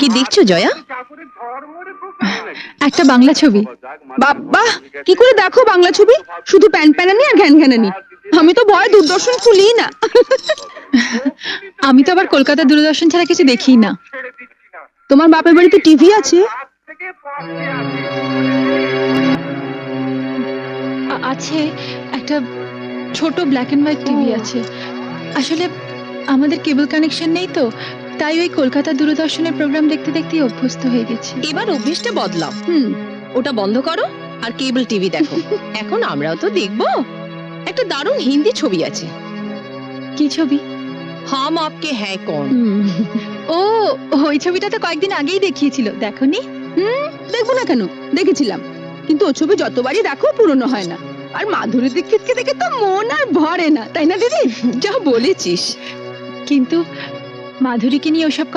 কি দেখছো জয়া? একটা বাংলা ছবি। বাবা, কি করে দেখো বাংলা ছবি? শুধু প্যান প্যানানি আর ঘ্যান ঘ্যানানি। আমি তো ভয় দূরদর্শন খুলি না। আমি তো আবার কলকাতা দূরদর্শন ছাড়া কিছু দেখি না। তোমার বাপের বাড়িতে টিভি আছে? আছে, একটা ছোট ব্ল্যাক এন্ড হোয়াইট টিভি আছে। আসলে আমাদের কেবল কানেকশন নেই তো, তাই ওই কলকাতা দূরদর্শনের প্রোগ্রাম দেখতে দেখতেই অভ্যস্ত হয়ে গেছি। এবার অভ্যেসটা বদলাও। ওটা বন্ধ করো আর কেবল টিভি দেখো। এখন আমরাও তো দেখবো। একটা দারুণ হিন্দি ছবি আছে। কি ছবি? হাম আপকে হ্যায় কौन। ও, ওই ছবিটা তো কয়েকদিন আগেই দেখিয়েছিল, দেখোনি? দেখবো না কেন, দেখেছিলাম। কিন্তু ও ছবি যতবারই দেখো পুরনো হয় না। আর মাধুরী দীক্ষিতকে দেখে তো মন আর ভরে না, তাই না দিদি? যা বলেছিস। কিন্তু মাধুরীকে নিয়ে ওসব